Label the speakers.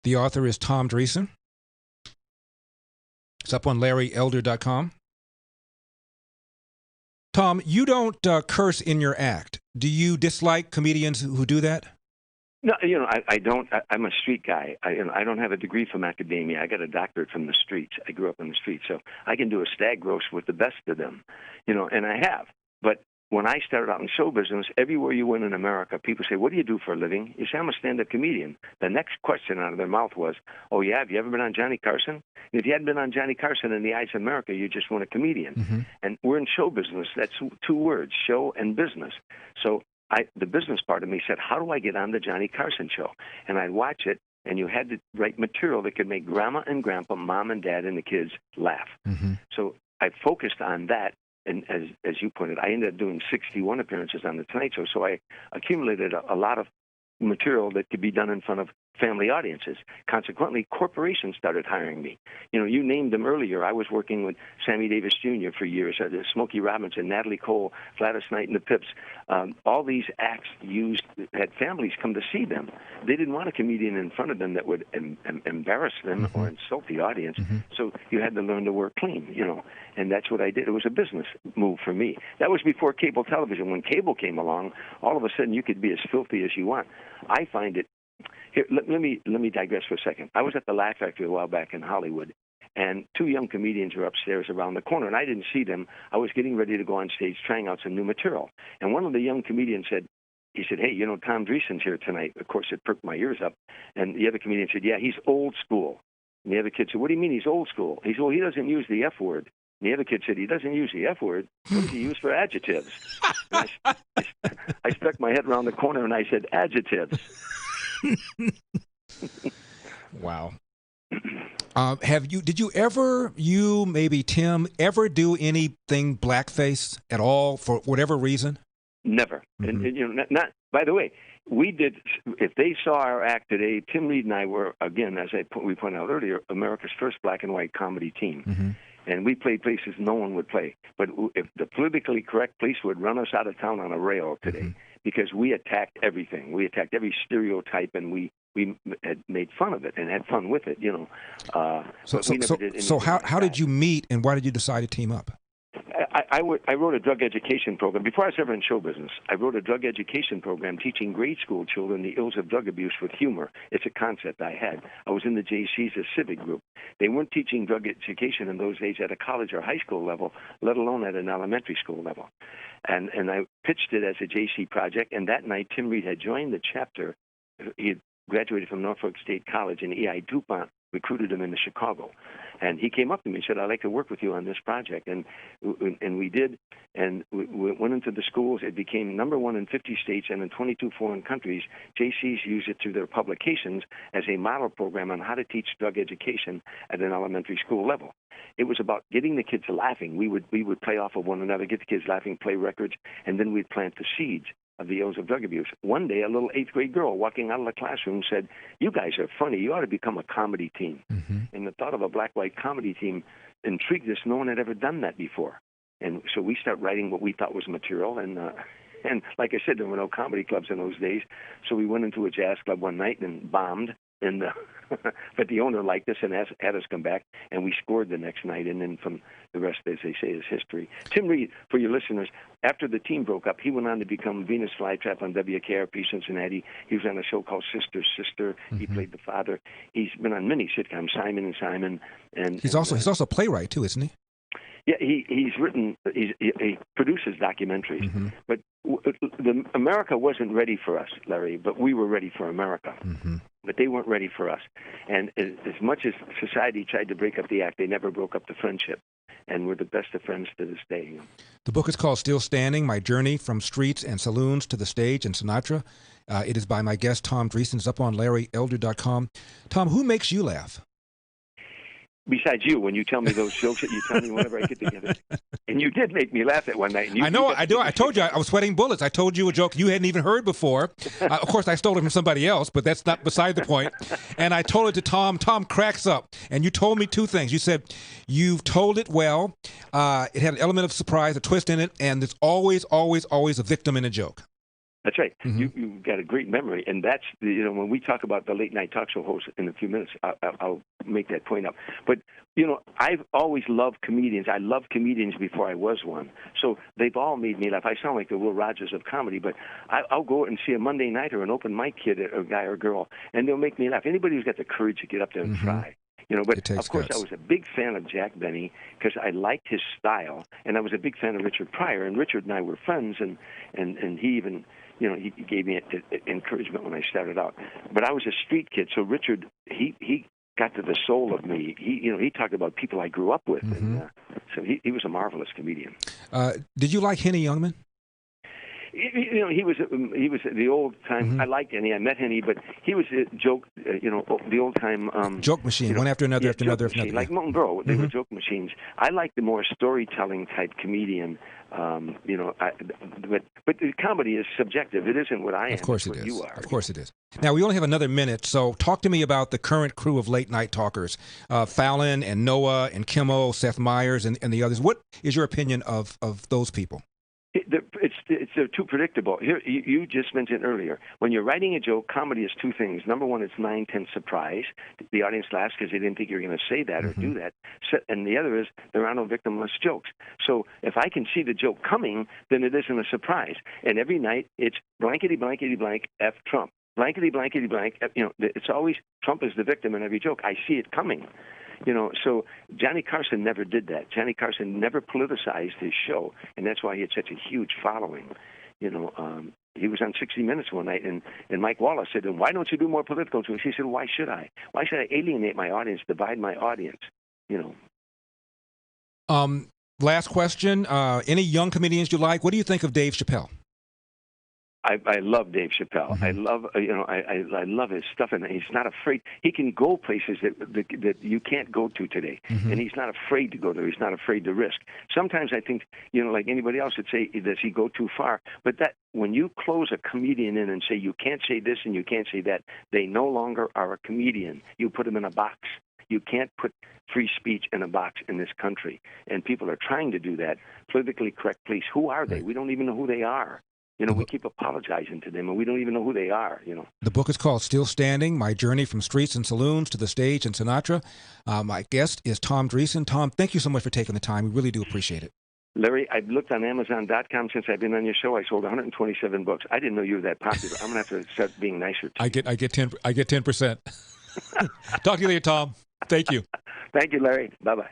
Speaker 1: The author is Tom Dreesen. It's up on LarryElder.com. Tom, you don't curse in your act. Do you dislike comedians who do that?
Speaker 2: No, I don't. I'm a street guy. I don't have a degree from academia. I got a doctorate from the streets. I grew up in the streets, so I can do a stag roast with the best of them, and I have. But when I started out in show business, everywhere you went in America, people say, "What do you do for a living?" You say, "I'm a stand-up comedian." The next question out of their mouth was, "Oh, yeah? Have you ever been on Johnny Carson?" And if you hadn't been on Johnny Carson in the eyes of America, you just weren't a comedian.
Speaker 1: Mm-hmm.
Speaker 2: And we're in show business. That's two words, show and business. So the business part of me said, how do I get on the Johnny Carson show? And I'd watch it, and you had to write material that could make grandma and grandpa, mom and dad, and the kids laugh.
Speaker 1: Mm-hmm.
Speaker 2: So I focused on that, and as you pointed, I ended up doing 61 appearances on The Tonight Show, so I accumulated a lot of material that could be done in front of family audiences. Consequently, corporations started hiring me. You named them earlier. I was working with Sammy Davis Jr. for years, Smokey Robinson, Natalie Cole, Gladys Knight and the Pips. All these acts had families come to see them. They didn't want a comedian in front of them that would embarrass them
Speaker 1: Mm-hmm.
Speaker 2: or insult the audience.
Speaker 1: Mm-hmm.
Speaker 2: So you had to learn to work clean, and that's what I did. It was a business move for me. That was before cable television. When cable came along, all of a sudden you could be as filthy as you want. I find it. Here, let me digress for a second. I was at the Laugh Factory a while back in Hollywood, and two young comedians were upstairs around the corner, and I didn't see them. I was getting ready to go on stage trying out some new material. And one of the young comedians said, "Hey, Tom Dreesen's here tonight." Of course, it perked my ears up. And the other comedian said, "Yeah, he's old school." And the other kid said, "What do you mean he's old school?" He said, "Well, he doesn't use the F word." And the other kid said, "He doesn't use the F word. What does he use for adjectives?" I stuck my head around the corner and I said, "Adjectives."
Speaker 1: Wow. Did you ever, maybe Tim, ever do anything blackface at all for whatever reason?
Speaker 2: Never.
Speaker 1: Mm-hmm.
Speaker 2: And not. By the way, we did. If they saw our act today, Tim Reed and I were, again, as we pointed out earlier, America's first black and white comedy team.
Speaker 1: Mm-hmm.
Speaker 2: And we played places no one would play. But if the politically correct police would run us out of town on a rail today,
Speaker 1: Mm-hmm.
Speaker 2: because we attacked everything. We attacked every stereotype, and we had made fun of it and had fun with it,
Speaker 1: So how did you meet, and why did you decide to team up?
Speaker 2: I wrote a drug education program. Before I was ever in show business, I wrote a drug education program teaching grade school children the ills of drug abuse with humor. It's a concept I had. I was in the JC's, a civic group. They weren't teaching drug education in those days at a college or high school level, let alone at an elementary school level. And I pitched it as a JC project, and that night Tim Reed had joined the chapter. He had graduated from Norfolk State College, and E.I. DuPont recruited him into Chicago. And he came up to me and said, "I'd like to work with you on this project." And we did, and we went into the schools. It became #1 in 50 states and in 22 foreign countries. JCs use it through their publications as a model program on how to teach drug education at an elementary school level. It was about getting the kids laughing. We would play off of one another, get the kids laughing, play records, and then we'd plant the seeds of the ills of drug abuse. One day, a little 8th grade girl walking out of the classroom said, "You guys are funny. You ought to become a comedy team."
Speaker 1: Mm-hmm.
Speaker 2: And the thought of a black-white comedy team intrigued us. No one had ever done that before. And so we started writing what we thought was material. And like I said, there were no comedy clubs in those days. So we went into a jazz club one night and bombed. But the owner liked us and had us come back, and we scored the next night. And then from the rest, as they say, is history. Tim Reed, for your listeners, after the team broke up, he went on to become Venus Flytrap on WKRP Cincinnati. He was on a show called Sister Sister. Mm-hmm. He played the father. He's been on many sitcoms, Simon and Simon. And he's also
Speaker 1: a playwright too, isn't he?
Speaker 2: Yeah, he's written. He produces documentaries.
Speaker 1: Mm-hmm.
Speaker 2: But America wasn't ready for us, Larry. But we were ready for America.
Speaker 1: Mm-hmm.
Speaker 2: But they weren't ready for us. And as much as society tried to break up the act, they never broke up the friendship. And we're the best of friends to this day.
Speaker 1: The book is called Still Standing, My Journey from Streets and Saloons to the Stage and Sinatra. It is by my guest, Tom Dreesen. It's up on LarryElder.com. Tom, who makes you laugh?
Speaker 2: Besides you, when you tell me those jokes that you tell me whenever I get together. And you did make me laugh that one night. And
Speaker 1: I know, I do. I told you I was sweating bullets. I told you a joke you hadn't even heard before. Of course, I stole it from somebody else, but that's not beside the point. And I told it to Tom. Tom cracks up. And you told me two things. You said, you've told it well. It had an element of surprise, a twist in it, and there's always, always, always a victim in a joke.
Speaker 2: That's right. You've got a great memory, and that's when we talk about the late night talk show host in a few minutes, I'll make that point up. But I've always loved comedians. I loved comedians before I was one, so they've all made me laugh. I sound like the Will Rogers of comedy, but I'll go and see a Monday nighter, an open mic kid, a guy or girl, and they'll make me laugh. Anybody who's got the courage to get up there and try. But of course I was a big fan of Jack Benny because I liked his style, and I was a big fan of Richard Pryor, and Richard and I were friends, and he even, he gave me encouragement when I started out. But I was a street kid, so Richard, he got to the soul of me. He talked about people I grew up with, and so he was a marvelous comedian.
Speaker 1: Did you like Henny Youngman?
Speaker 2: He was the old time. I liked Henny. I met Henny, but he was a joke. The old time
Speaker 1: joke machine, one after another, after another, after another.
Speaker 2: Like Milton Berle, they were joke machines. I like the more storytelling type comedian. But the comedy is subjective. It isn't what I am.
Speaker 1: Of course it is.
Speaker 2: You are.
Speaker 1: Of course it is. Now we only have another minute, so talk to me about the current crew of late night talkers, Fallon and Noah and Kimmel, Seth Meyers, and the others. What is your opinion of those people?
Speaker 2: It's too predictable. Here, you just mentioned earlier, when you're writing a joke, comedy is two things. Number one, it's 9/10 surprise. The audience laughs because they didn't think you were going to say that or do that. And the other is there are no victimless jokes. So if I can see the joke coming, then it isn't a surprise. And every night it's blankety blankety blank F Trump. Blankety blankety blank. It's always Trump is the victim in every joke. I see it coming. So Johnny Carson never did that. Johnny Carson never politicized his show, and that's why he had such a huge following. He was on 60 Minutes one night, and Mike Wallace said, "Why don't you do more political jokes?" He said, "Why should I? Why should I alienate my audience, divide my audience?"
Speaker 1: Last question. Any young comedians you like? What do you think of Dave Chappelle?
Speaker 2: I love Dave Chappelle. I love I love his stuff, and he's not afraid. He can go places that you can't go to today, and he's not afraid to go there. He's not afraid to risk. Sometimes I think like anybody else would say, does he go too far? But that when you close a comedian in and say you can't say this and you can't say that, they no longer are a comedian. You put them in a box. You can't put free speech in a box in this country, and people are trying to do that. Politically correct police. Who are they? We don't even know who they are. We keep apologizing to them, and we don't even know who they are,
Speaker 1: The book is called Still Standing, My Journey from Streets and Saloons to the Stage and Sinatra. My guest is Tom Dreesen. Tom, thank you so much for taking the time. We really do appreciate it.
Speaker 2: Larry, I've looked on Amazon.com since I've been on your show. I sold 127 books. I didn't know you were that popular. I'm going to have to start being nicer to you.
Speaker 1: I get 10%. Talk to you later, Tom. Thank you.
Speaker 2: Thank you, Larry. Bye-bye.